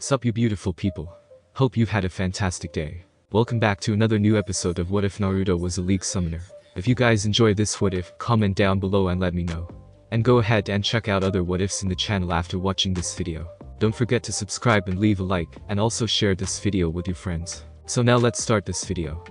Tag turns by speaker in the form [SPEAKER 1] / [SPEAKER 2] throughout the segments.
[SPEAKER 1] Sup you beautiful people. Hope you've had a fantastic day. Welcome back to another new episode of What If Naruto Was a League Summoner. If you guys enjoy this what if, comment down below and let me know. And go ahead and check out other what ifs in the channel after watching this video. Don't forget to subscribe and leave a like, and also share this video with your friends. So now let's start this video.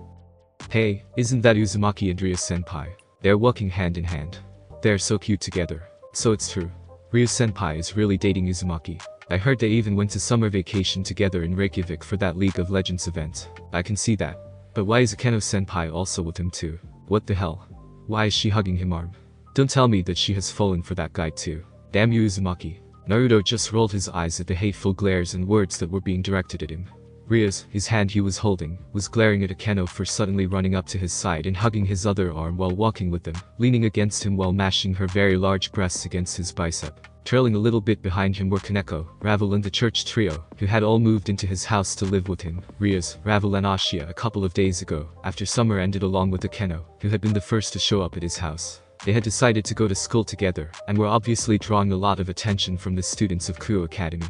[SPEAKER 1] Hey, isn't that Uzumaki and Ria senpai? They're walking hand in hand. They're so cute together. So it's true. Ria senpai is really dating Uzumaki. I heard they even went to summer vacation together in Reykjavik for that League of Legends event. I can see that. But why is Akeno senpai also with him too? What the hell? Why is she hugging him arm? Don't tell me that she has fallen for that guy too. Damn you Uzumaki. Naruto just rolled his eyes at the hateful glares and words that were being directed at him. His hand he was holding, was glaring at Akeno for suddenly running up to his side and hugging his other arm while walking with them, leaning against him while mashing her very large breasts against his bicep. Trailing a little bit behind him were Kaneko, Ravel and the church trio, who had all moved into his house to live with him, Ravel and Ashia a couple of days ago, after summer ended along with Akeno, who had been the first to show up at his house. They had decided to go to school together, and were obviously drawing a lot of attention from the students of Kuo Academy.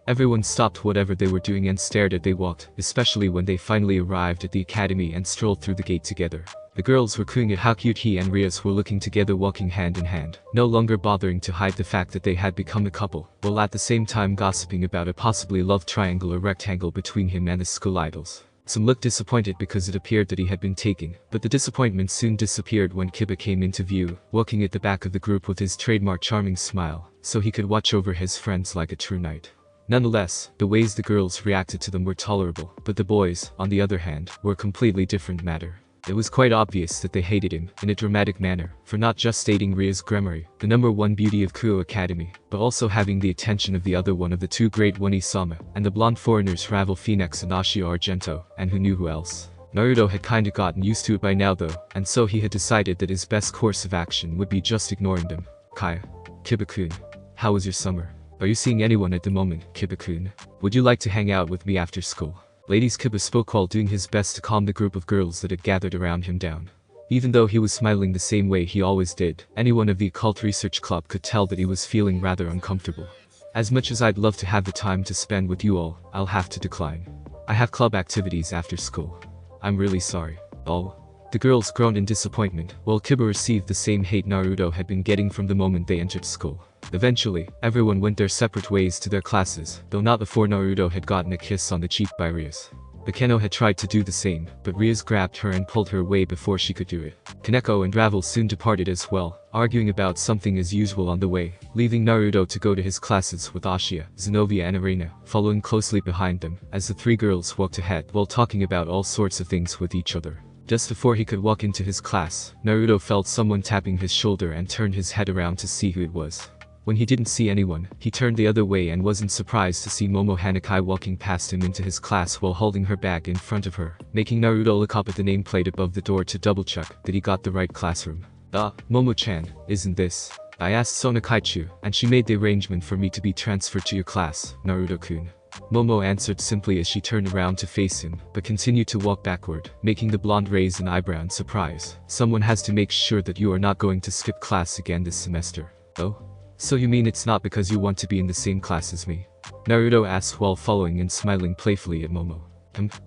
[SPEAKER 1] Everyone stopped whatever they were doing and stared as they walked, especially when they finally arrived at the academy and strolled through the gate together. The girls were cooing at how cute he and Rias were looking together walking hand in hand, no longer bothering to hide the fact that they had become a couple, while at the same time gossiping about a possibly love triangle or rectangle between him and the school idols. Some looked disappointed because it appeared that he had been taken, but the disappointment soon disappeared when Kiba came into view, walking at the back of the group with his trademark charming smile, so he could watch over his friends like a true knight. Nonetheless, the ways the girls reacted to them were tolerable, but the boys, on the other hand, were a completely different matter. It was quite obvious that they hated him, in a dramatic manner, for not just dating Ria's Gremory, the #1 beauty of Kuo Academy, but also having the attention of the other one of the two great One-Sama, and the blonde foreigners Ravel Phoenix and Ashia Argento, and who knew who else. Naruto had kinda gotten used to it by now though, and so he had decided that his best course of action would be just ignoring them. Kaya. Kiba-kun. How was your summer? Are you seeing anyone at the moment, Kiba-kun? Would you like to hang out with me after school? Ladies Kiba spoke while doing his best to calm the group of girls that had gathered around him down. Even though he was smiling the same way he always did, anyone of the Occult Research Club could tell that he was feeling rather uncomfortable. As much as I'd love to have the time to spend with you all, I'll have to decline. I have club activities after school. I'm really sorry. Oh. The girls groaned in disappointment, while Kiba received the same hate Naruto had been getting from the moment they entered school. Eventually, everyone went their separate ways to their classes, though not before Naruto had gotten a kiss on the cheek by Rias. Akeno had tried to do the same, but Rias grabbed her and pulled her away before she could do it. Kaneko and Ravel soon departed as well, arguing about something as usual on the way, leaving Naruto to go to his classes with Ashia, Zenobia and Arena, following closely behind them, as the three girls walked ahead while talking about all sorts of things with each other. Just before he could walk into his class, Naruto felt someone tapping his shoulder and turned his head around to see who it was. When he didn't see anyone, he turned the other way and wasn't surprised to see Momo Hanakai walking past him into his class while holding her bag in front of her, making Naruto look up at the nameplate above the door to double-check that he got the right classroom. Momo-chan, isn't this? I asked Sona Kaichu, and she made the arrangement for me to be transferred to your class, Naruto-kun. Momo answered simply as she turned around to face him, but continued to walk backward, making the blonde raise an eyebrow in surprise. Someone has to make sure that you are not going to skip class again this semester. Oh? So you mean it's not because you want to be in the same class as me? Naruto asked while following and smiling playfully at Momo.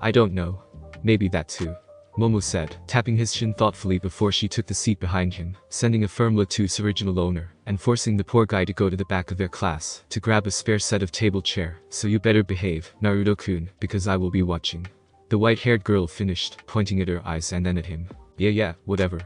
[SPEAKER 1] I don't know. Maybe that too. Momo said, tapping his chin thoughtfully before she took the seat behind him, sending a firm look to its original owner, and forcing the poor guy to go to the back of their class, to grab a spare set of table chair. So you better behave, Naruto-kun, because I will be watching. The white-haired girl finished, pointing at her eyes and then at him. Yeah, whatever.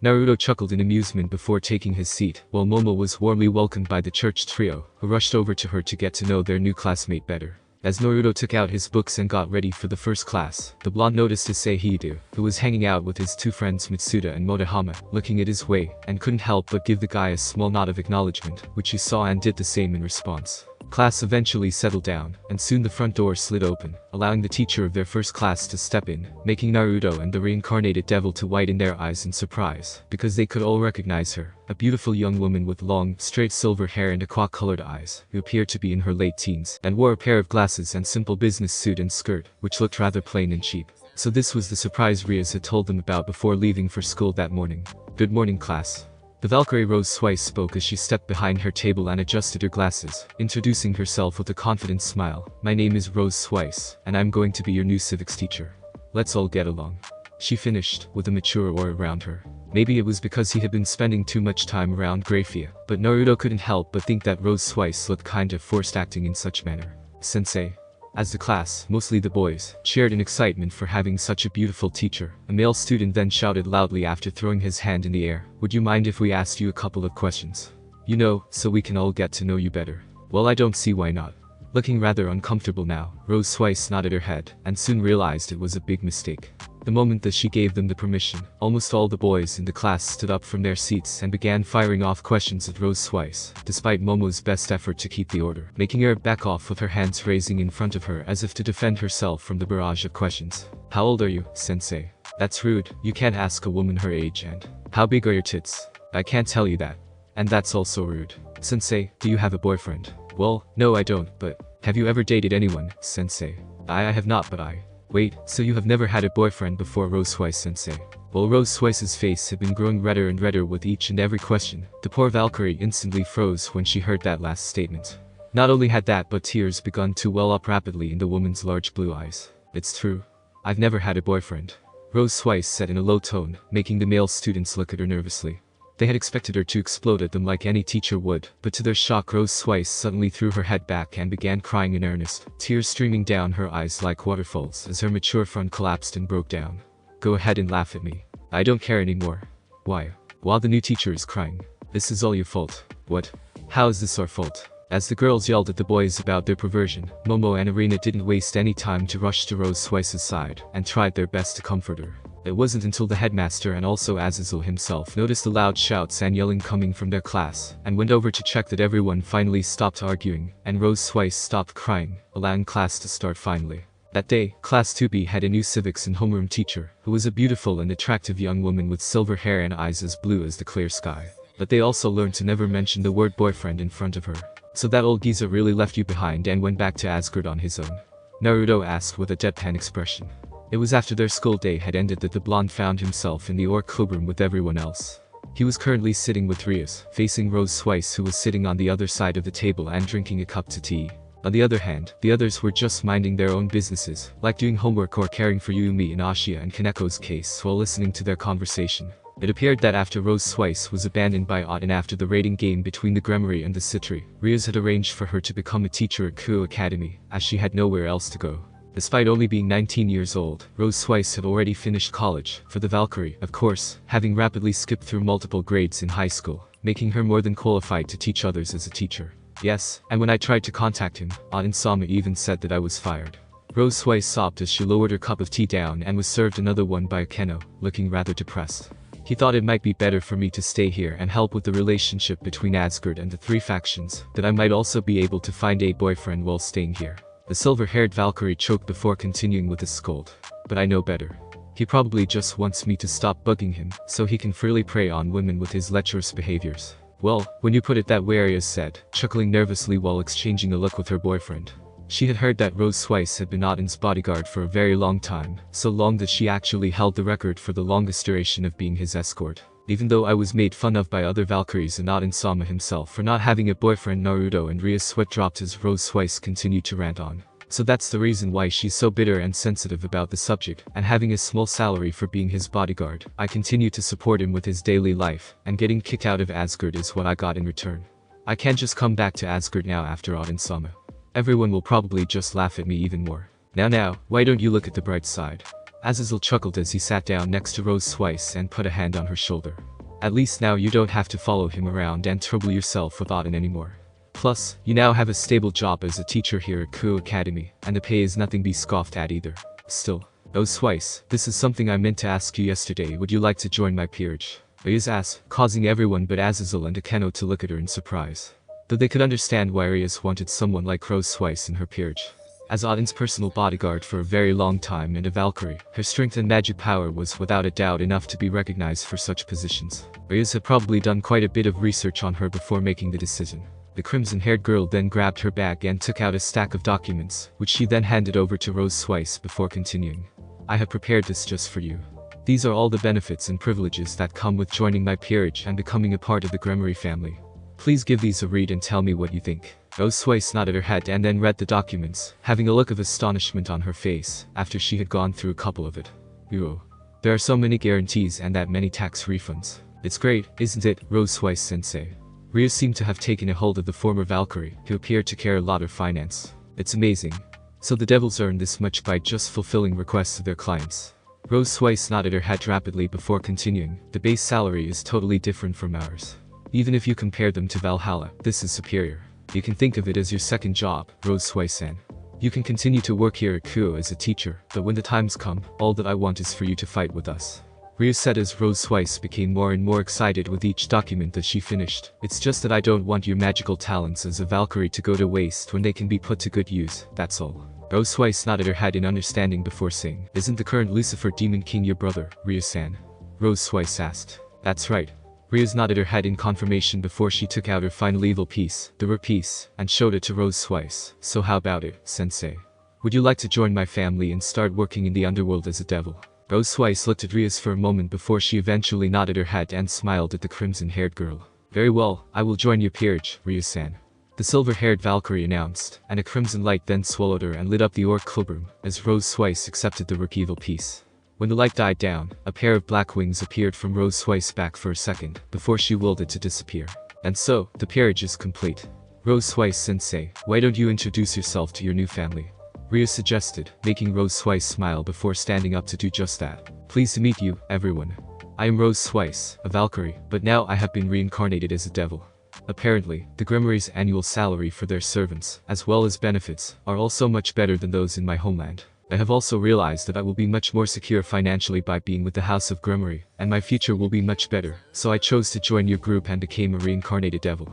[SPEAKER 1] Naruto chuckled in amusement before taking his seat, while Momo was warmly welcomed by the church trio, who rushed over to her to get to know their new classmate better. As Naruto took out his books and got ready for the first class, the blonde noticed Issei Hidu, who was hanging out with his two friends Mitsuda and Motohama, looking at his way, and couldn't help but give the guy a small nod of acknowledgement, which he saw and did the same in response. Class eventually settled down, and soon the front door slid open, allowing the teacher of their first class to step in, making Naruto and the reincarnated devil to widen their eyes in surprise, because they could all recognize her, a beautiful young woman with long, straight silver hair and aqua-colored eyes, who appeared to be in her late teens, and wore a pair of glasses and simple business suit and skirt, which looked rather plain and cheap. So this was the surprise Rias had told them about before leaving for school that morning. Good morning, class. The Valkyrie Rose Swice spoke as she stepped behind her table and adjusted her glasses, introducing herself with a confident smile. My name is Rose Swice, and I'm going to be your new civics teacher. Let's all get along. She finished, with a mature aura around her. Maybe it was because he had been spending too much time around Grafia, but Naruto couldn't help but think that Rose Swice looked kind of forced acting in such manner. Sensei. As the class, mostly the boys, cheered in excitement for having such a beautiful teacher, a male student then shouted loudly after throwing his hand in the air, "Would you mind if we asked you a couple of questions? You know, so we can all get to know you better." Well, I don't see why not. Looking rather uncomfortable now, Rose Swice nodded her head, and soon realized it was a big mistake. The moment that she gave them the permission, almost all the boys in the class stood up from their seats and began firing off questions at Rose Swice, despite Momo's best effort to keep the order, making her back off with her hands raising in front of her as if to defend herself from the barrage of questions. "How old are you, sensei?" "That's rude, you can't ask a woman her age, and how big are your tits?" "I can't tell you that." "And that's also rude." "Sensei, do you have a boyfriend?" "Well, no I don't, but have you ever dated anyone, sensei?" I have not, but I... "Wait, so you have never had a boyfriend before, Rose Swice sensei?" Well, Rose Swice's face had been growing redder and redder with each and every question. The poor Valkyrie instantly froze when she heard that last statement. Not only had that, but tears begun to well up rapidly in the woman's large blue eyes. "It's true. I've never had a boyfriend," Rose Swice said in a low tone, making the male students look at her nervously. They had expected her to explode at them like any teacher would, but to their shock Rose Swice suddenly threw her head back and began crying in earnest, tears streaming down her eyes like waterfalls as her mature front collapsed and broke down. "Go ahead and laugh at me. I don't care anymore." "Why? While the new teacher is crying. This is all your fault." "What? How is this our fault?" As the girls yelled at the boys about their perversion, Momo and Arena didn't waste any time to rush to Rose Swice's side and tried their best to comfort her. It wasn't until the headmaster and also Azazel himself noticed the loud shouts and yelling coming from their class, and went over to check that everyone finally stopped arguing, and Rose Swice stopped crying, allowing class to start finally. That day, Class 2B had a new civics and homeroom teacher, who was a beautiful and attractive young woman with silver hair and eyes as blue as the clear sky. But they also learned to never mention the word boyfriend in front of her. "So that old geezer really left you behind and went back to Asgard on his own?" Naruto asked with a deadpan expression. It was after their school day had ended that the blonde found himself in the Orc clubroom with everyone else. He was currently sitting with Rias, facing Rose Swice, who was sitting on the other side of the table and drinking a cup of tea. On the other hand, the others were just minding their own businesses, like doing homework or caring for Yumi in Ashia and Kaneko's case while listening to their conversation. It appeared that after Rose Swice was abandoned by Ott and after the raiding game between the Gremory and the Citri, Rias had arranged for her to become a teacher at Kuo Academy, as she had nowhere else to go. Despite only being 19 years old, Rose Swice had already finished college, for the Valkyrie, of course, having rapidly skipped through multiple grades in high school, making her more than qualified to teach others as a teacher. Yes, and when I tried to contact him, Ott Insama even said that I was fired. Rose Swice sobbed as she lowered her cup of tea down and was served another one by Akeno, looking rather depressed. He thought it might be better for me to stay here and help with the relationship between Asgard and the three factions, that I might also be able to find a boyfriend while staying here. The silver-haired Valkyrie choked before continuing with his scold. But I know better. He probably just wants me to stop bugging him, so he can freely prey on women with his lecherous behaviors. Well, when you put it that way, Arias said, chuckling nervously while exchanging a look with her boyfriend. She had heard that Rose Swice had been Otten's bodyguard for a very long time, so long that she actually held the record for the longest duration of being his escort. Even though I was made fun of by other Valkyries and Otten Sama himself for not having a boyfriend, Naruto and Ria's sweat dropped as Rose Swice continued to rant on. So that's the reason why she's so bitter and sensitive about the subject, and having a small salary for being his bodyguard. I continue to support him with his daily life, and getting kicked out of Asgard is what I got in return. I can't just come back to Asgard now after Otten Sama. Everyone will probably just laugh at me even more. Now, why don't you look at the bright side? Azazel chuckled as he sat down next to Rose Swice and put a hand on her shoulder. At least now you don't have to follow him around and trouble yourself with Otten anymore. Plus, you now have a stable job as a teacher here at Kuo Academy, and the pay is nothing to be scoffed at either. Still, Rose Swice, this is something I meant to ask you yesterday. Would you like to join my peerage? Rias asked, causing everyone but Azazel and Akeno to look at her in surprise. Though they could understand why Rias wanted someone like Rose Swice in her peerage. As Otten's personal bodyguard for a very long time and a Valkyrie, her strength and magic power was without a doubt enough to be recognized for such positions. Rias had probably done quite a bit of research on her before making the decision. The crimson-haired girl then grabbed her bag and took out a stack of documents, which she then handed over to Rose Swice before continuing. I have prepared this just for you. These are all the benefits and privileges that come with joining my peerage and becoming a part of the Gremory family. Please give these a read and tell me what you think. Rose Swice nodded her head and then read the documents, having a look of astonishment on her face after she had gone through a couple of it. Ew. There are so many guarantees and that many tax refunds. It's great, isn't it, Rose Swice-sensei? Ria seemed to have taken a hold of the former Valkyrie, who appeared to care a lot of finance. It's amazing. So the devils earn this much by just fulfilling requests of their clients. Rose Swice nodded her head rapidly before continuing. The base salary is totally different from ours. Even if you compare them to Valhalla, this is superior. You can think of it as your second job, Rose Swice-san. You can continue to work here at Kuo as a teacher, but when the times come, all that I want is for you to fight with us. Ria said as Rose Swice became more and more excited with each document that she finished. It's just that I don't want your magical talents as a Valkyrie to go to waste when they can be put to good use, that's all. Rose Swice nodded her head in understanding before saying, Isn't the current Lucifer Demon King your brother, Ria-san? Rose Swice asked. That's right. Ria nodded her head in confirmation before she took out her final evil piece, the rare piece, and showed it to Rose Swice. So how about it, sensei? Would you like to join my family and start working in the underworld as a devil? Rose Swice looked at Rias for a moment before she eventually nodded her head and smiled at the crimson-haired girl. Very well, I will join your peerage, Ria-san. The silver-haired Valkyrie announced, and a crimson light then swallowed her and lit up the Orc Clubroom, as Rose Swice accepted the rook evil piece. When the light died down, a pair of black wings appeared from Rose Swice back for a second, before she willed it to disappear. And so, the peerage is complete. Rose Swice-sensei, why don't you introduce yourself to your new family? Ria suggested, making Rose Swice smile before standing up to do just that. Pleased to meet you, everyone. I am Rose Swice, a Valkyrie, but now I have been reincarnated as a devil. Apparently, the Gremory's annual salary for their servants, as well as benefits, are also much better than those in my homeland. I have also realized that I will be much more secure financially by being with the House of Gremory, and my future will be much better, so I chose to join your group and became a reincarnated devil.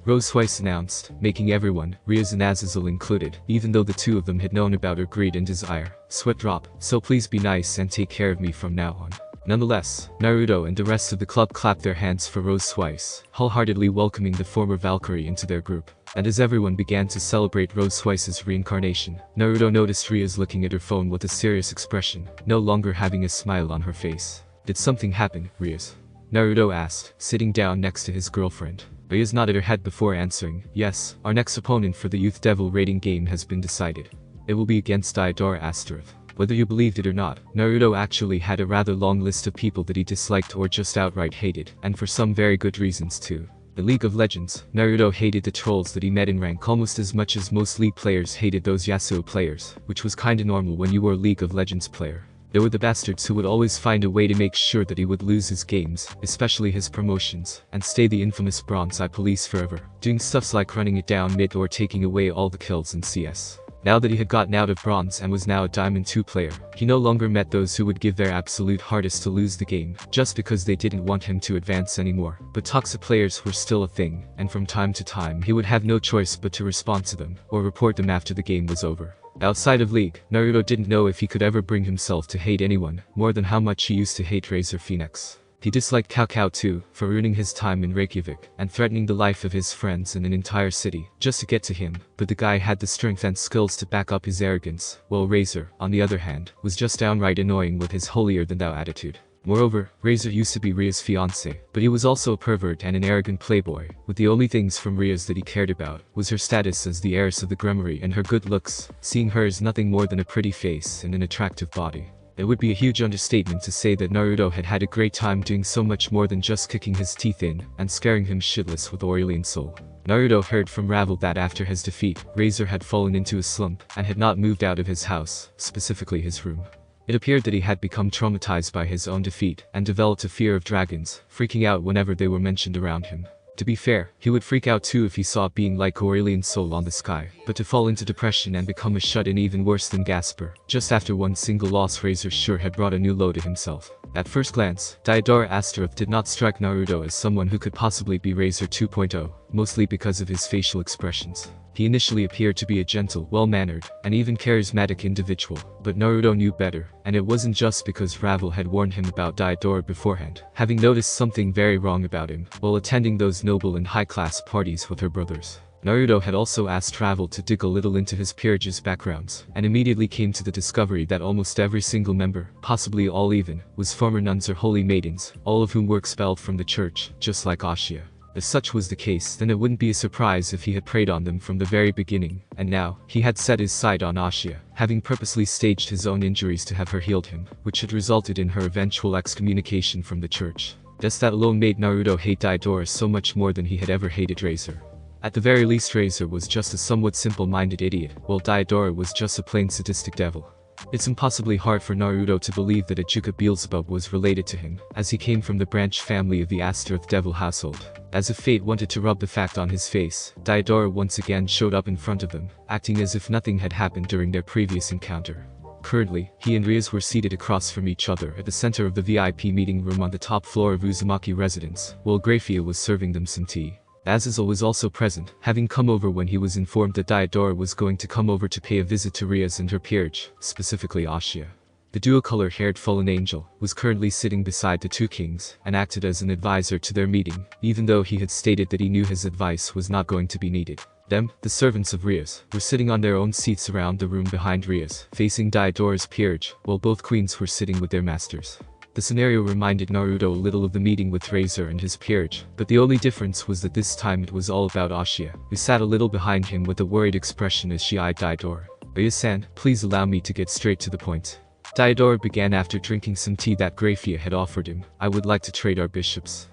[SPEAKER 1] Rose Swice announced, making everyone, Rias and Azazel included, even though the two of them had known about her greed and desire, sweat drop, so please be nice and take care of me from now on. Nonetheless, Naruto and the rest of the club clapped their hands for Rose Swice, wholeheartedly welcoming the former Valkyrie into their group. And as everyone began to celebrate Rose Swice's reincarnation, Naruto noticed Rias looking at her phone with a serious expression, no longer having a smile on her face. Did something happen, Rias? Naruto asked, sitting down next to his girlfriend. Rias nodded her head before answering, yes, our next opponent for the Youth Devil rating game has been decided. It will be against Diodora Astaroth. Whether you believed it or not, Naruto actually had a rather long list of people that he disliked or just outright hated, and for some very good reasons too. The League of Legends, Naruto hated the trolls that he met in rank almost as much as most League players hated those Yasuo players, which was kinda normal when you were a League of Legends player. There were the bastards who would always find a way to make sure that he would lose his games, especially his promotions, and stay the infamous Bronze Eye Police forever, doing stuffs like running it down mid or taking away all the kills in CS. Now that he had gotten out of Bronze and was now a Diamond 2 player, he no longer met those who would give their absolute hardest to lose the game, just because they didn't want him to advance anymore. But toxic players were still a thing, and from time to time he would have no choice but to respond to them, or report them after the game was over. Outside of League, Naruto didn't know if he could ever bring himself to hate anyone, more than how much he used to hate Razor Phoenix. He disliked Cao Cao too, for ruining his time in Reykjavik, and threatening the life of his friends and an entire city, just to get to him, but the guy had the strength and skills to back up his arrogance, while Razor, on the other hand, was just downright annoying with his holier-than-thou attitude. Moreover, Razor used to be Ria's fiancé, but he was also a pervert and an arrogant playboy, with the only things from Ria's that he cared about was her status as the heiress of the Gremory and her good looks, seeing her as nothing more than a pretty face and an attractive body. It would be a huge understatement to say that Naruto had had a great time doing so much more than just kicking his teeth in and scaring him shitless with Aurelian Soul. Naruto heard from Ravel that after his defeat, Razor had fallen into a slump and had not moved out of his house, specifically his room. It appeared that he had become traumatized by his own defeat and developed a fear of dragons, freaking out whenever they were mentioned around him. To be fair, he would freak out too if he saw it being like Aurelian Soul on the sky, but to fall into depression and become a shut-in even worse than Gasper, just after one single loss Razor sure had brought a new low to himself. At first glance, Diodora Astaroth did not strike Naruto as someone who could possibly be Razor 2.0, mostly because of his facial expressions. He initially appeared to be a gentle, well-mannered, and even charismatic individual, but Naruto knew better, and it wasn't just because Ravel had warned him about Diodora beforehand, having noticed something very wrong about him while attending those noble and high-class parties with her brothers. Naruto had also asked Travel to dig a little into his peerage's backgrounds, and immediately came to the discovery that almost every single member, possibly all even, was former nuns or holy maidens, all of whom were expelled from the church, just like Ashia. If such was the case, then it wouldn't be a surprise if he had preyed on them from the very beginning, and now, he had set his sight on Ashia, having purposely staged his own injuries to have her healed him, which had resulted in her eventual excommunication from the church. Just that alone made Naruto hate Daidora so much more than he had ever hated Razor. At the very least, Razor was just a somewhat simple-minded idiot, while Daidora was just a plain sadistic devil. It's impossibly hard for Naruto to believe that Ichuka Beelzebub was related to him, as he came from the branch family of the Astaroth Devil household. As if fate wanted to rub the fact on his face, Daidora once again showed up in front of them, acting as if nothing had happened during their previous encounter. Currently, he and Rias were seated across from each other at the center of the VIP meeting room on the top floor of Uzumaki residence, while Grafia was serving them some tea. Azazel was also present, having come over when he was informed that Daidora was going to come over to pay a visit to Rias and her peerage, specifically Ashia. The dual-color-haired fallen angel was currently sitting beside the two kings and acted as an advisor to their meeting, even though he had stated that he knew his advice was not going to be needed. Them, the servants of Rias, were sitting on their own seats around the room behind Rias, facing Daidora's peerage, while both queens were sitting with their masters. The scenario reminded Naruto a little of the meeting with Razor and his peerage, but the only difference was that this time it was all about Ashia, who sat a little behind him with a worried expression as she eyed Daidora. "Oya-san, please allow me to get straight to the point." Daidora began after drinking some tea that Grafia had offered him. "I would like to trade our bishops."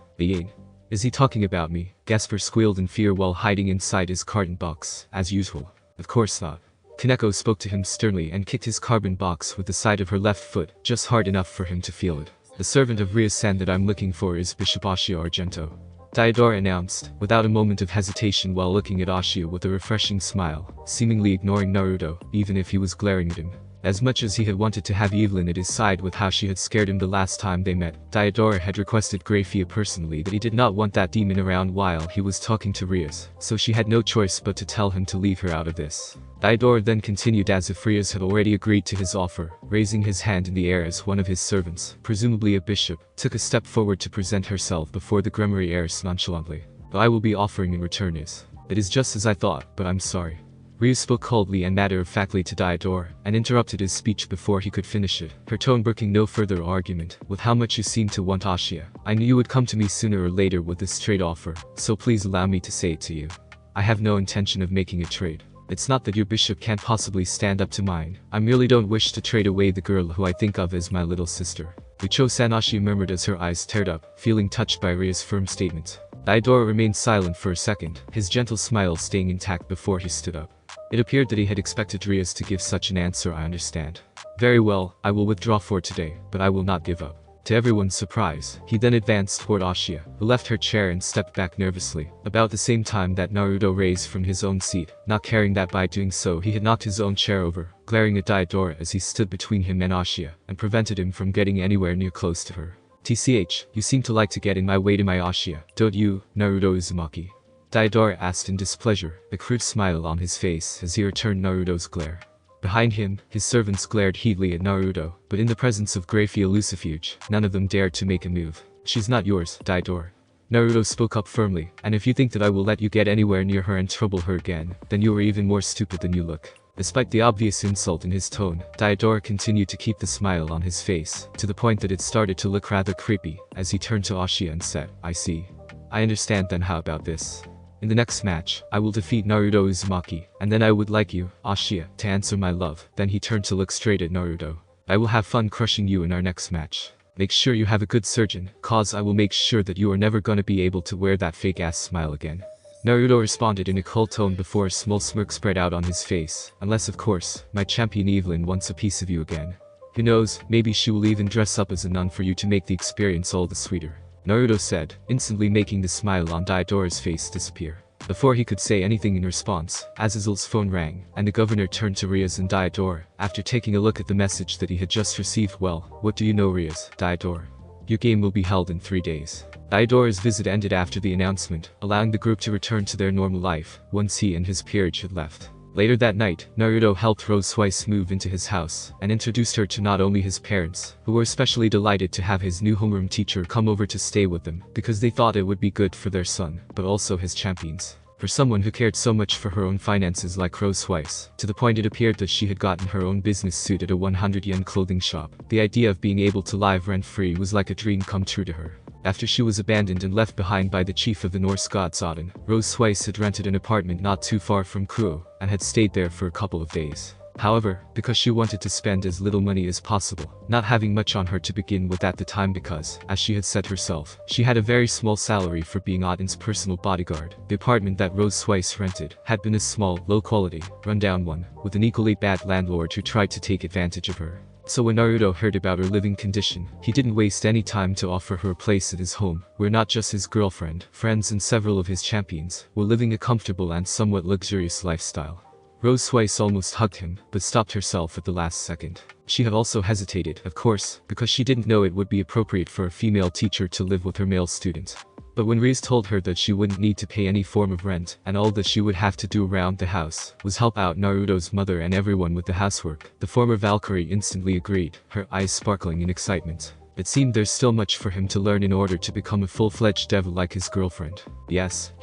[SPEAKER 1] Is he talking about me?" Gasper squealed in fear while hiding inside his carton box, as usual. "Of course not." Kaneko spoke to him sternly and kicked his carbon box with the side of her left foot, just hard enough for him to feel it. "The servant of Rias-san that I'm looking for is Bishop Ashia Argento," Daidora announced, without a moment of hesitation while looking at Ashia with a refreshing smile, seemingly ignoring Naruto, even if he was glaring at him. As much as he had wanted to have Evelyn at his side with how she had scared him the last time they met, Daidora had requested Grafia personally that he did not want that demon around while he was talking to Rias, so she had no choice but to tell him to leave her out of this. Daidora then continued as if Rias had already agreed to his offer, raising his hand in the air as one of his servants, presumably a bishop, took a step forward to present herself before the Gremory heiress nonchalantly. "What I will be offering in return is... It is just as I thought, but I'm sorry." Rias spoke coldly and matter-of-factly to Daidora, and interrupted his speech before he could finish it, her tone brooking no further argument. "With how much you seem to want Ashia, I knew you would come to me sooner or later with this trade offer, so please allow me to say it to you. I have no intention of making a trade. It's not that your bishop can't possibly stand up to mine, I merely don't wish to trade away the girl who I think of as my little sister." Ucho-san, Ashia murmured as her eyes teared up, feeling touched by Rias' firm statement. Daidora remained silent for a second, his gentle smile staying intact before he stood up. It appeared that he had expected Rias to give such an answer. "I understand. Very well, I will withdraw for today, but I will not give up." To everyone's surprise, he then advanced toward Ashia, who left her chair and stepped back nervously, about the same time that Naruto raised from his own seat, not caring that by doing so he had knocked his own chair over, glaring at Daidora as he stood between him and Ashia, and prevented him from getting anywhere near close to her. "TCH, you seem to like to get in my way to my Ashia, don't you, Naruto Uzumaki?" Daidora asked in displeasure, a crude smile on his face as he returned Naruto's glare. Behind him, his servants glared heatedly at Naruto, but in the presence of Grafia Lucifuge, none of them dared to make a move. "She's not yours, Daidora." Naruto spoke up firmly, "And if you think that I will let you get anywhere near her and trouble her again, then you are even more stupid than you look." Despite the obvious insult in his tone, Daidora continued to keep the smile on his face, to the point that it started to look rather creepy, as he turned to Ashia and said, "I see. I understand then, how about this? In the next match, I will defeat Naruto Uzumaki, and then I would like you, Ashia, to answer my love." Then he turned to look straight at Naruto. "I will have fun crushing you in our next match. Make sure you have a good surgeon, cause I will make sure that you are never gonna be able to wear that fake-ass smile again." Naruto responded in a cold tone before a small smirk spread out on his face, "Unless of course, my champion Evelyn wants a piece of you again. Who knows, maybe she will even dress up as a nun for you to make the experience all the sweeter," Naruto said, instantly making the smile on Daidora's face disappear. Before he could say anything in response, Azazel's phone rang, and the governor turned to Rias and Daidora, after taking a look at the message that he had just received. "Well, what do you know, Rias, Daidora? Your game will be held in 3 days." Daidora's visit ended after the announcement, allowing the group to return to their normal life, once he and his peerage had left. Later that night, Naruto helped Rose Twice move into his house, and introduced her to not only his parents, who were especially delighted to have his new homeroom teacher come over to stay with them, because they thought it would be good for their son, but also his champions. For someone who cared so much for her own finances like Rose Weiss, to the point it appeared that she had gotten her own business suit at a 100 yen clothing shop, the idea of being able to live rent-free was like a dream come true to her. After she was abandoned and left behind by the chief of the Norse gods Odin, Rose Weiss had rented an apartment not too far from Kuo, and had stayed there for a couple of days. However, because she wanted to spend as little money as possible, not having much on her to begin with at the time because, as she had said herself, she had a very small salary for being Odin's personal bodyguard, the apartment that Rose Weiss rented had been a small, low-quality, run-down one, with an equally bad landlord who tried to take advantage of her. So when Naruto heard about her living condition, he didn't waste any time to offer her a place at his home, where not just his girlfriend, friends and several of his champions were living a comfortable and somewhat luxurious lifestyle. Rose Weiss almost hugged him, but stopped herself at the last second. She had also hesitated, of course, because she didn't know it would be appropriate for a female teacher to live with her male student. But when Riz told her that she wouldn't need to pay any form of rent, and all that she would have to do around the house was help out Naruto's mother and everyone with the housework, the former Valkyrie instantly agreed, her eyes sparkling in excitement. It seemed there's still much for him to learn in order to become a full-fledged devil like his girlfriend. Yes,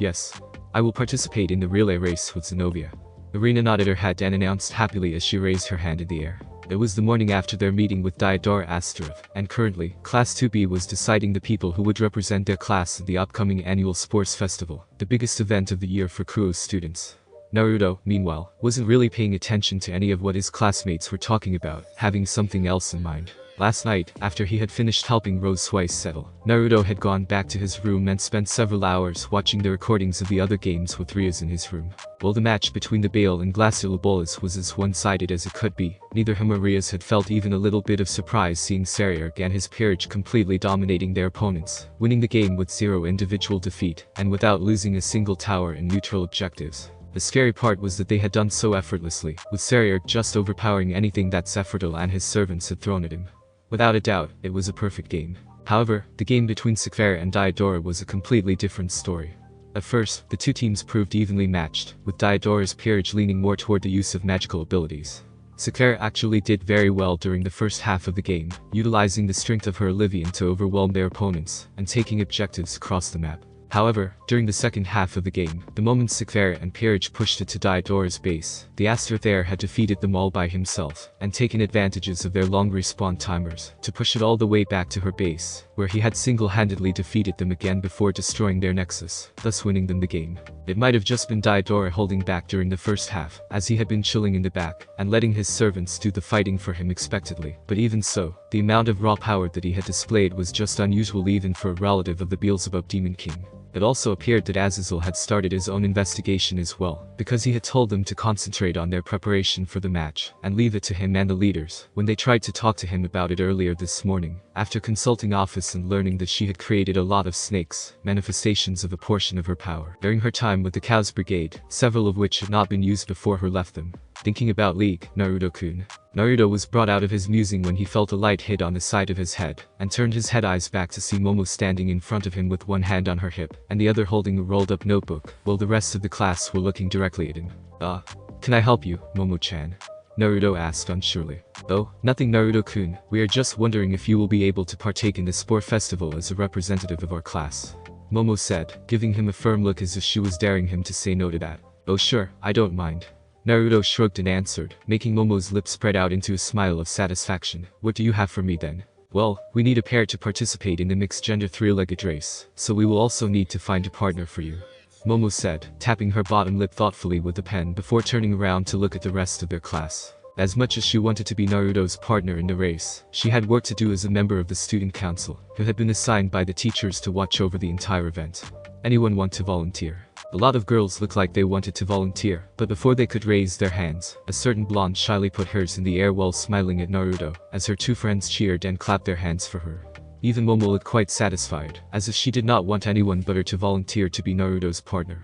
[SPEAKER 1] I will participate in the relay race with Zenobia. Irina nodded her head and announced happily as she raised her hand in the air. It was the morning after their meeting with Diodora Asterov, and currently, Class 2B was deciding the people who would represent their class at the upcoming annual sports festival, the biggest event of the year for Kuo's students. Naruto, meanwhile, wasn't really paying attention to any of what his classmates were talking about, having something else in mind. Last night, after he had finished helping Rose Weiss settle, Naruto had gone back to his room and spent several hours watching the recordings of the other games with Rias in his room. While the match between the Bale and Glacial Bolas was as one-sided as it could be, neither him or Rias had felt even a little bit of surprise seeing Sariark and his peerage completely dominating their opponents, winning the game with 0 individual defeat, and without losing a single tower and neutral objectives. The scary part was that they had done so effortlessly, with Sariark just overpowering anything that Sephiroth and his servants had thrown at him. Without a doubt, it was a perfect game. However, the game between Sekvera and Diodora was a completely different story. At first, the two teams proved evenly matched, with Diodora's peerage leaning more toward the use of magical abilities. Sekvera actually did very well during the first half of the game, utilizing the strength of her Olivian to overwhelm their opponents, and taking objectives across the map. However, during the second half of the game, the moment Sekvera and Peerage pushed it to Diodora's base, the Aster there had defeated them all by himself, and taken advantages of their long respawn timers, to push it all the way back to her base, where he had single-handedly defeated them again before destroying their nexus, thus winning them the game. It might have just been Diodora holding back during the first half, as he had been chilling in the back, and letting his servants do the fighting for him expectedly, but even so, the amount of raw power that he had displayed was just unusual even for a relative of the Beelzebub Demon King. It also appeared that Azazel had started his own investigation as well, because he had told them to concentrate on their preparation for the match, and leave it to him and the leaders, when they tried to talk to him about it earlier this morning, after consulting Office and learning that she had created a lot of snakes, manifestations of a portion of her power, during her time with the Chaos Brigade, several of which had not been used before her left them. Thinking about League, Naruto-kun. Naruto was brought out of his musing when he felt a light hit on the side of his head, and turned his head eyes back to see Momo standing in front of him with one hand on her hip, and the other holding a rolled-up notebook, while the rest of the class were looking directly at him. Can I help you, Momo-chan? Naruto asked unsurely. Oh, nothing Naruto-kun, we are just wondering if you will be able to partake in the sport festival as a representative of our class. Momo said, giving him a firm look as if she was daring him to say no to that. Oh sure, I don't mind. Naruto shrugged and answered, making Momo's lips spread out into a smile of satisfaction. What do you have for me then? Well, we need a pair to participate in the mixed-gender three-legged race, so we will also need to find a partner for you. Momo said, tapping her bottom lip thoughtfully with a pen before turning around to look at the rest of their class. As much as she wanted to be Naruto's partner in the race, she had work to do as a member of the student council, who had been assigned by the teachers to watch over the entire event. Anyone want to volunteer? A lot of girls looked like they wanted to volunteer, but before they could raise their hands, a certain blonde shyly put hers in the air while smiling at Naruto, as her two friends cheered and clapped their hands for her. Even Momo looked quite satisfied, as if she did not want anyone but her to volunteer to be Naruto's partner.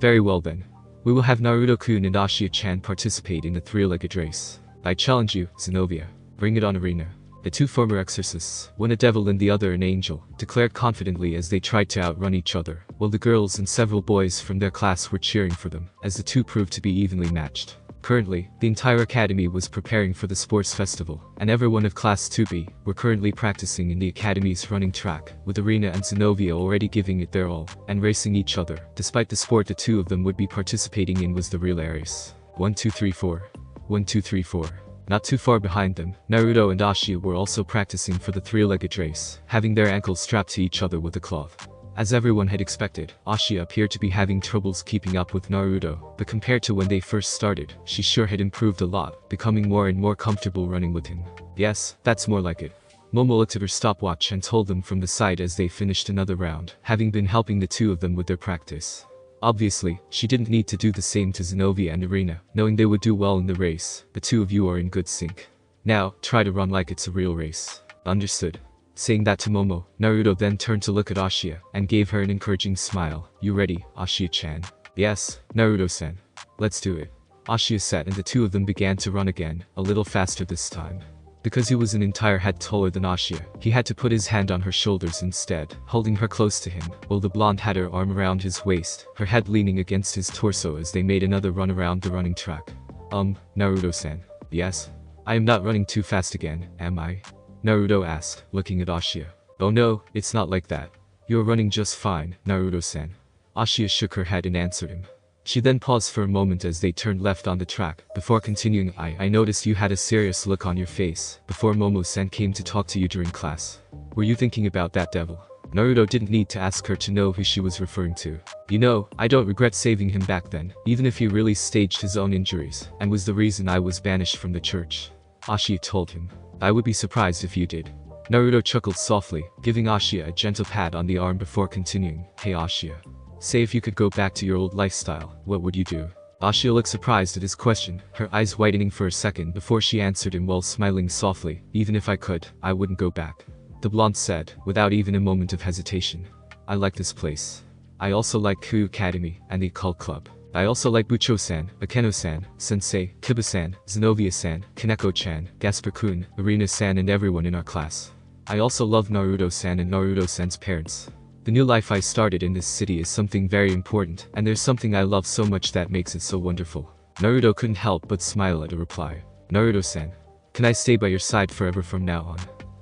[SPEAKER 1] Very well then. We will have Naruto-kun and Ashia-chan participate in the three-legged race. I challenge you, Zenobia. Bring it on, Arena. The two former exorcists, one a devil and the other an angel, declared confidently as they tried to outrun each other, while the girls and several boys from their class were cheering for them, as the two proved to be evenly matched. Currently, the entire academy was preparing for the sports festival, and everyone of Class 2B were currently practicing in the academy's running track, with Irina and Zenobia already giving it their all, and racing each other, despite the sport the two of them would be participating in was the relay race. 1 2 3 4. 1 2 3 4. Not too far behind them, Naruto and Ashiya were also practicing for the three-legged race, having their ankles strapped to each other with a cloth. As everyone had expected, Ashiya appeared to be having troubles keeping up with Naruto, but compared to when they first started, she sure had improved a lot, becoming more and more comfortable running with him. Yes, that's more like it. Momo looked at her stopwatch and told them from the side as they finished another round, having been helping the two of them with their practice. Obviously, she didn't need to do the same to Zenobia and Irina, knowing they would do well in the race. The two of you are in good sync. Now, try to run like it's a real race. Understood. Saying that to Momo, Naruto then turned to look at Ashiya, and gave her an encouraging smile. You ready, Ashiya-chan? Yes, Naruto-san. Let's do it. Ashiya said and the two of them began to run again, a little faster this time. Because he was an entire head taller than Ashiya, he had to put his hand on her shoulders instead, holding her close to him, while the blonde had her arm around his waist, her head leaning against his torso as they made another run around the running track. Naruto-san. Yes? I am not running too fast again, am I? Naruto asked, looking at Ashiya. Oh no, it's not like that. You're running just fine, Naruto-san. Ashiya shook her head and answered him. She then paused for a moment as they turned left on the track, before continuing. I noticed you had a serious look on your face, before Momo-san came to talk to you during class. Were you thinking about that devil? Naruto didn't need to ask her to know who she was referring to. You know, I don't regret saving him back then, even if he really staged his own injuries, and was the reason I was banished from the church. Ashiya told him. I would be surprised if you did. Naruto chuckled softly, giving Ashiya a gentle pat on the arm before continuing. Hey Ashiya. Say if you could go back to your old lifestyle, what would you do? Ashiya looked surprised at his question, her eyes widening for a second before she answered him while smiling softly. Even if I could, I wouldn't go back. The blonde said, without even a moment of hesitation. I like this place. I also like Kyu Academy and the Occult Club. I also like Bucho-san, Akeno-san, Sensei, Kiba-san, Zenobia-san, Kaneko-chan, Gaspar-kun, Irina-san and everyone in our class. I also love Naruto-san and Naruto-san's parents. The new life I started in this city is something very important, and there's something I love so much that makes it so wonderful. Naruto couldn't help but smile at a reply. Naruto-san, can I stay by your side forever from now on?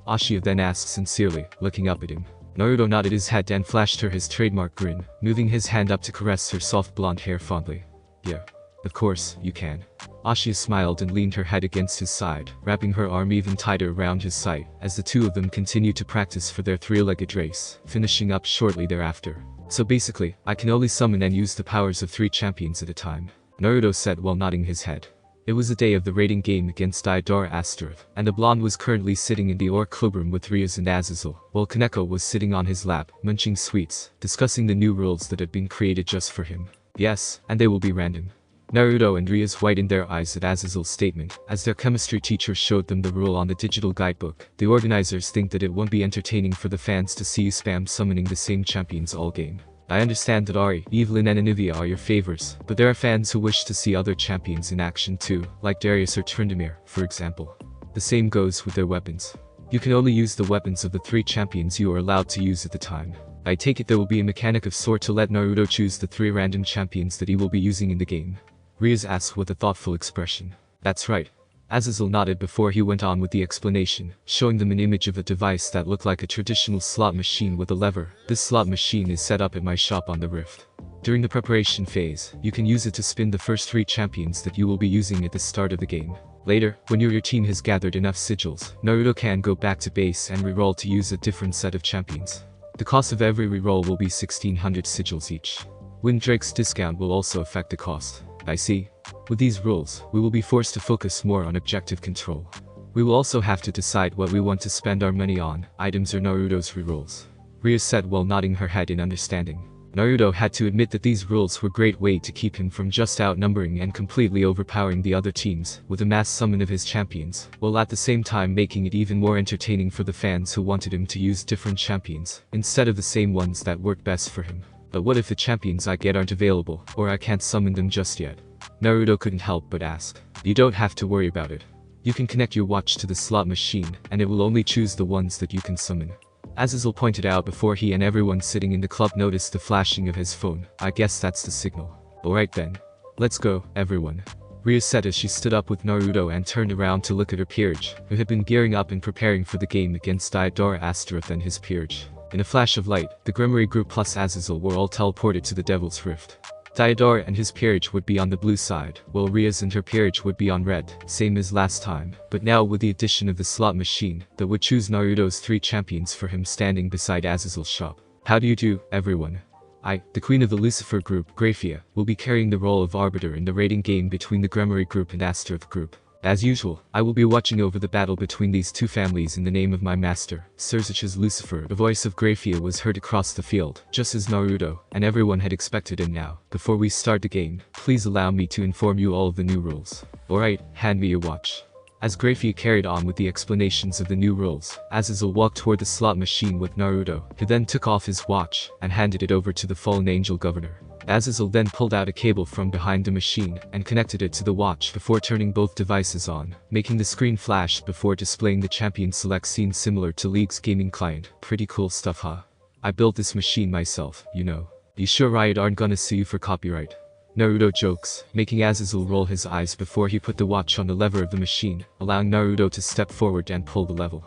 [SPEAKER 1] Ashiya then asked sincerely, looking up at him. Naruto nodded his head and flashed her his trademark grin, moving his hand up to caress her soft blonde hair fondly. Yeah. Of course, you can. Ashiya smiled and leaned her head against his side, wrapping her arm even tighter around his side, as the two of them continued to practice for their three-legged race, finishing up shortly thereafter. So basically, I can only summon and use the powers of 3 champions at a time, Naruto said while nodding his head. It was the day of the raiding game against Idora Astaroth, and the blonde was currently sitting in the Or Clubroom with Rias and Azazel, while Kaneko was sitting on his lap, munching sweets, discussing the new rules that had been created just for him. Yes, and they will be random. Naruto and Rias widened their eyes at Azazel's statement, as their chemistry teacher showed them the rule on the digital guidebook. The organizers think that it won't be entertaining for the fans to see you spam summoning the same champions all game. I understand that Ari, Evelyn and Anivia are your favorites, but there are fans who wish to see other champions in action too, like Darius or Tryndamere, for example. The same goes with their weapons. You can only use the weapons of the 3 champions you are allowed to use at the time. I take it there will be a mechanic of sort to let Naruto choose the 3 random champions that he will be using in the game. Rias asked with a thoughtful expression. That's right. Azazel nodded before he went on with the explanation, showing them an image of a device that looked like a traditional slot machine with a lever. This slot machine is set up at my shop on the Rift. During the preparation phase, you can use it to spin the first 3 champions that you will be using at the start of the game. Later, when your team has gathered enough sigils, Naruto can go back to base and reroll to use a different set of champions. The cost of every reroll will be 1600 sigils each. Wind Drake's discount will also affect the cost. I see. With these rules, we will be forced to focus more on objective control. We will also have to decide what we want to spend our money on, items or Naruto's rerolls. Rias said while nodding her head in understanding. Naruto had to admit that these rules were a great way to keep him from just outnumbering and completely overpowering the other teams with a mass summon of his champions, while at the same time making it even more entertaining for the fans who wanted him to use different champions, instead of the same ones that worked best for him. But what if the champions I get aren't available, or I can't summon them just yet? Naruto couldn't help but ask. You don't have to worry about it. You can connect your watch to the slot machine, and it will only choose the ones that you can summon. Azazel pointed out before he and everyone sitting in the club noticed the flashing of his phone. I guess that's the signal. Alright then. Let's go, everyone. Ria said as she stood up with Naruto and turned around to look at her peerage, who had been gearing up and preparing for the game against Diodora Astaroth and his peerage. In a flash of light, the Gremory group plus Azazel were all teleported to the Devil's Rift. Diodora and his peerage would be on the blue side, while Ria's and her peerage would be on red, same as last time, but now with the addition of the slot machine, that would choose Naruto's 3 champions for him standing beside Azazel's shop. How do you do, everyone? I, the queen of the Lucifer group, Graphia, will be carrying the role of arbiter in the raiding game between the Gremory group and Astaroth group. As usual, I will be watching over the battle between these 2 families in the name of my master, Sir Zuch's Lucifer. The voice of Graphia was heard across the field, just as Naruto and everyone had expected. And now, before we start the game, please allow me to inform you all of the new rules. Alright, hand me your watch. As Graphia carried on with the explanations of the new rules, Azazel walked toward the slot machine with Naruto, who then took off his watch and handed it over to the fallen angel governor. Azazel then pulled out a cable from behind the machine and connected it to the watch before turning both devices on, making the screen flash before displaying the champion select scene similar to League's gaming client. Pretty cool stuff, huh? I built this machine myself, you know. You sure Riot aren't gonna sue you for copyright? Naruto jokes, making Azazel roll his eyes before he put the watch on the lever of the machine, allowing Naruto to step forward and pull the lever.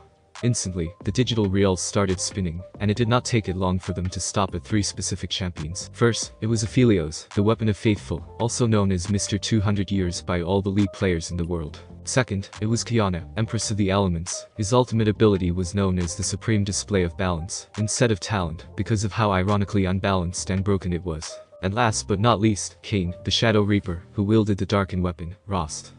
[SPEAKER 1] Instantly, the digital reels started spinning, and it did not take it long for them to stop at 3 specific champions. First, it was Aphelios, the Weapon of Faithful, also known as Mr. 200 Years by all the League players in the world. Second, it was Kiana, Empress of the Elements. His ultimate ability was known as the Supreme Display of Balance, instead of Talent, because of how ironically unbalanced and broken it was. And last but not least, Cain, the Shadow Reaper, who wielded the Darken Weapon, Rost.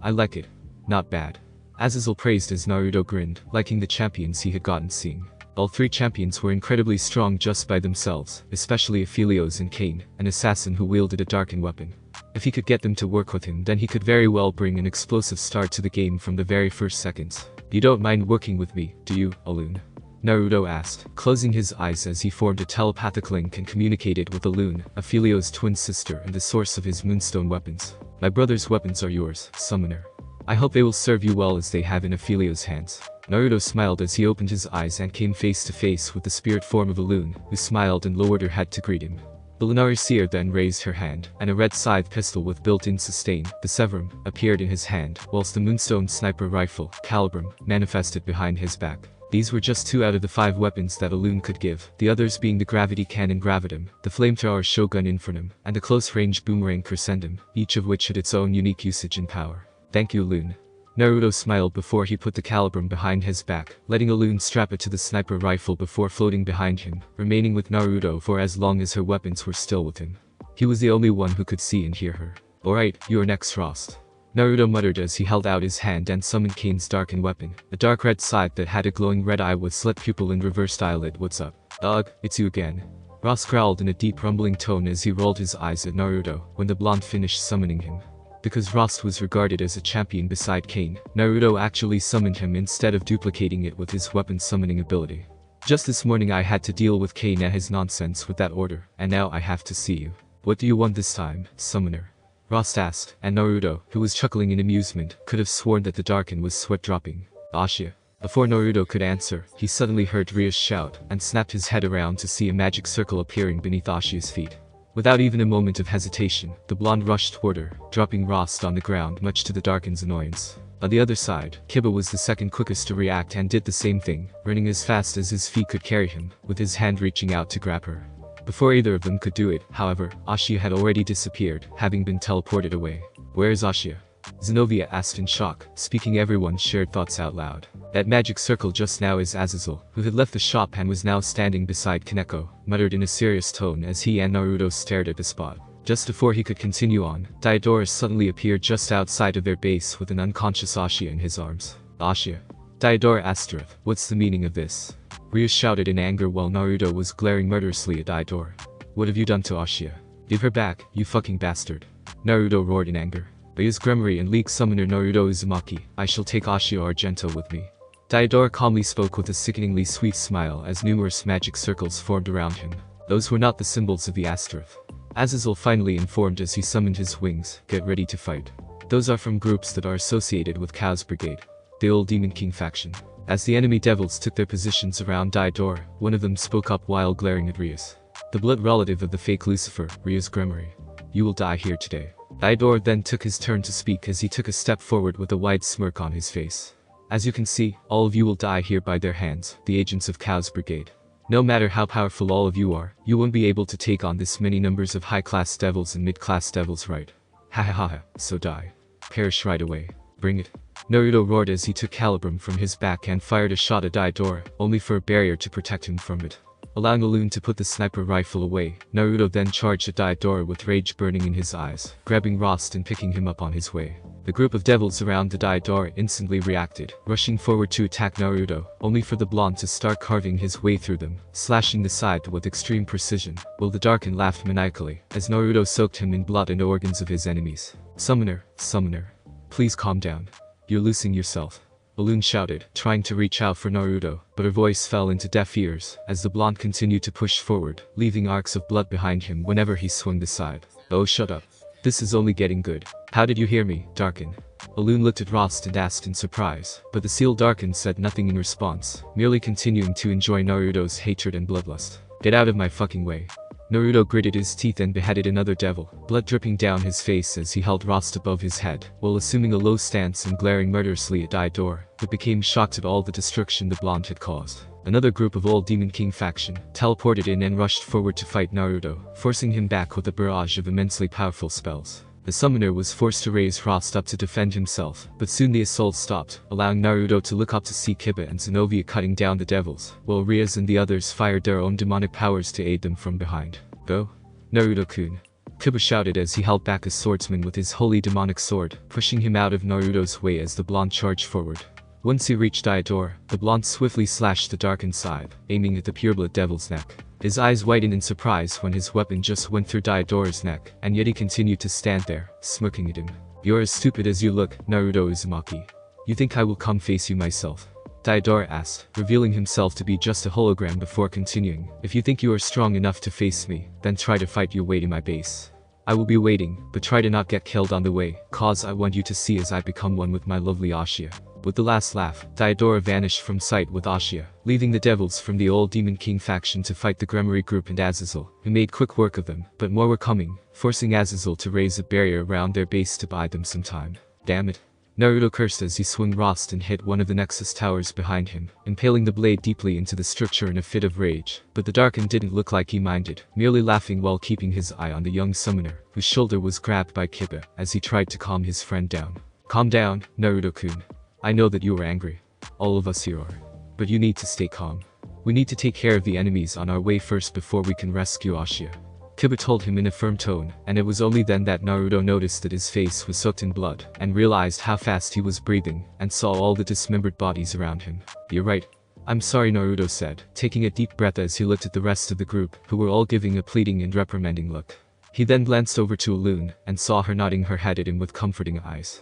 [SPEAKER 1] I like it. Not bad. Azazel praised as Naruto grinned, liking the champions he had gotten seeing. All 3 champions were incredibly strong just by themselves, especially Aphelios and Cain, an assassin who wielded a Darken Weapon. If he could get them to work with him, then he could very well bring an explosive start to the game from the very first seconds. You don't mind working with me, do you, Alun? Naruto asked, closing his eyes as he formed a telepathic link and communicated with Alun, Aphelios' twin sister and the source of his Moonstone weapons. My brother's weapons are yours, Summoner. I hope they will serve you well as they have in Aphelios' hands. Naruto smiled as he opened his eyes and came face to face with the spirit form of Alun, who smiled and lowered her head to greet him. The Lunari Seer then raised her hand, and a red scythe pistol with built-in sustain, the Severum, appeared in his hand, whilst the Moonstone sniper rifle, Calibrum, manifested behind his back. These were just 2 out of the 5 weapons that Alun could give, the others being the Gravity Cannon Gravitum, the Flamethrower Shogun Infernum, and the Close-Range Boomerang Crescendum, each of which had its own unique usage and power. Thank you, Alun. Naruto smiled before he put the Calibrum behind his back, letting Alun strap it to the sniper rifle before floating behind him, remaining with Naruto for as long as her weapons were still with him. He was the only one who could see and hear her. Alright, you're next, Rost. Naruto muttered as he held out his hand and summoned Cain's Darken Weapon, a dark red scythe that had a glowing red eye with slit pupil and reversed eyelid. What's up? Ugh, it's you again. Rost growled in a deep rumbling tone as he rolled his eyes at Naruto when the blonde finished summoning him. Because Rost was regarded as a champion beside Cain, Naruto actually summoned him instead of duplicating it with his weapon summoning ability. Just this morning I had to deal with Cain and his nonsense with that order, and now I have to see you. What do you want this time, Summoner? Rost asked, and Naruto, who was chuckling in amusement, could have sworn that the Darken was sweat-dropping. Ashia. Before Naruto could answer, he suddenly heard Ria's shout, and snapped his head around to see a magic circle appearing beneath Ashia's feet. Without even a moment of hesitation, the blonde rushed toward her, dropping Rost on the ground much to the Darken's annoyance. On the other side, Kiba was the second quickest to react and did the same thing, running as fast as his feet could carry him, with his hand reaching out to grab her. Before either of them could do it, however, Ashia had already disappeared, having been teleported away. Where is Ashia? Zenobia asked in shock, speaking everyone's shared thoughts out loud. That magic circle just now is Azazel, who had left the shop and was now standing beside Kaneko, muttered in a serious tone as he and Naruto stared at the spot. Just before he could continue on, Diodorus suddenly appeared just outside of their base with an unconscious Ashia in his arms. Ashia. Diodora Astaroth, what's the meaning of this? Ria shouted in anger while Naruto was glaring murderously at Diodora. What have you done to Ashia? Give her back, you fucking bastard. Naruto roared in anger. By his Gremory and League Summoner Naruto Uzumaki, I shall take Ashia Argento with me. Diodora calmly spoke with a sickeningly sweet smile as numerous magic circles formed around him. Those were not the symbols of the Astaroth. Azazel finally informed as he summoned his wings, get ready to fight. Those are from groups that are associated with Chaos Brigade, the old Demon King faction. As the enemy devils took their positions around Diodora, one of them spoke up while glaring at Rias. The blood relative of the fake Lucifer, Rias Gremory. You will die here today. Daidora then took his turn to speak as he took a step forward with a wide smirk on his face. As you can see, all of you will die here by their hands, the agents of Chaos Brigade. No matter how powerful all of you are, you won't be able to take on this many numbers of high-class devils and mid-class devils, right? Ha ha ha ha, so die. Perish right away. Bring it. Naruto roared as he took Calibrum from his back and fired a shot at Daidora, only for a barrier to protect him from it. Allowing Alun to put the sniper rifle away, Naruto then charged at Daidora with rage burning in his eyes, grabbing Rost and picking him up on his way. The group of devils around the Daidora instantly reacted, rushing forward to attack Naruto, only for the blonde to start carving his way through them, slashing the side with extreme precision, while the Darkin laughed maniacally, as Naruto soaked him in blood and organs of his enemies. Summoner, summoner. Please calm down. You're losing yourself. Alun shouted, trying to reach out for Naruto, but her voice fell into deaf ears, as the blonde continued to push forward, leaving arcs of blood behind him whenever he swung aside. Oh, shut up. This is only getting good. How did you hear me, Darkin? Alun looked at Rost and asked in surprise, but the sealed Darkin said nothing in response, merely continuing to enjoy Naruto's hatred and bloodlust. Get out of my fucking way. Naruto gritted his teeth and beheaded another devil, blood dripping down his face as he held Rost above his head, while assuming a low stance and glaring murderously at Daidora, who became shocked at all the destruction the blonde had caused. Another group of old Demon King faction teleported in and rushed forward to fight Naruto, forcing him back with a barrage of immensely powerful spells. The summoner was forced to raise Rost up to defend himself, but soon the assault stopped, allowing Naruto to look up to see Kiba and Zenobia cutting down the devils, while Rias and the others fired their own demonic powers to aid them from behind. Go, Naruto-kun. Kiba shouted as he held back a swordsman with his holy demonic sword, pushing him out of Naruto's way as the blonde charged forward. Once he reached Daidora, the blonde swiftly slashed the darkened side, aiming at the pureblood devil's neck. His eyes widened in surprise when his weapon just went through Daidora's neck, and yet he continued to stand there, smirking at him. You're as stupid as you look, Naruto Uzumaki. You think I will come face you myself? Daidora asked, revealing himself to be just a hologram before continuing. If you think you are strong enough to face me, then try to fight your way to my base. I will be waiting, but try to not get killed on the way, cause I want you to see as I become one with my lovely Ashia. With the last laugh, Daidora vanished from sight with Ashia, leaving the devils from the old Demon King faction to fight the Gremory group and Azazel, who made quick work of them, but more were coming, forcing Azazel to raise a barrier around their base to buy them some time. Damn it. Naruto cursed as he swung Rost and hit one of the Nexus towers behind him, impaling the blade deeply into the structure in a fit of rage, but the Darkin didn't look like he minded, merely laughing while keeping his eye on the young summoner, whose shoulder was grabbed by Kiba as he tried to calm his friend down. Calm down, Naruto-kun. I know that you are angry. All of us here are. But you need to stay calm. We need to take care of the enemies on our way first before we can rescue Ashia. Kiba told him in a firm tone, and it was only then that Naruto noticed that his face was soaked in blood, and realized how fast he was breathing, and saw all the dismembered bodies around him. You're right. I'm sorry, Naruto said, taking a deep breath as he looked at the rest of the group, who were all giving a pleading and reprimanding look. He then glanced over to Alun, and saw her nodding her head at him with comforting eyes.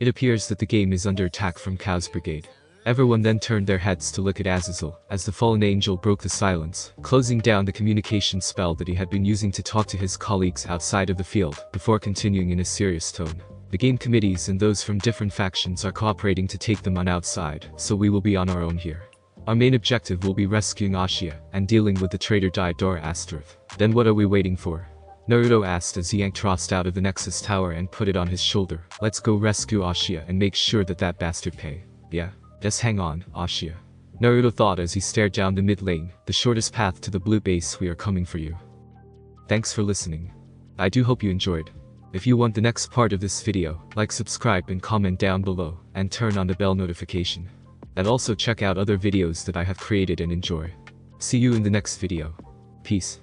[SPEAKER 1] It appears that the game is under attack from Chaos Brigade. Everyone then turned their heads to look at Azazel, as the fallen angel broke the silence, closing down the communication spell that he had been using to talk to his colleagues outside of the field, before continuing in a serious tone. The game committees and those from different factions are cooperating to take them on outside, so we will be on our own here. Our main objective will be rescuing Ashia, and dealing with the traitor Daidora Astaroth. Then what are we waiting for? Naruto asked as he yanked Rost out of the Nexus Tower and put it on his shoulder. Let's go rescue Ashia and make sure that bastard pay. Yeah. Just hang on, Ashia. Naruto thought as he stared down the mid lane, the shortest path to the blue base. We are coming for you. Thanks for listening. I do hope you enjoyed. If you want the next part of this video, like, subscribe and comment down below, and turn on the bell notification. And also check out other videos that I have created and enjoy. See you in the next video. Peace.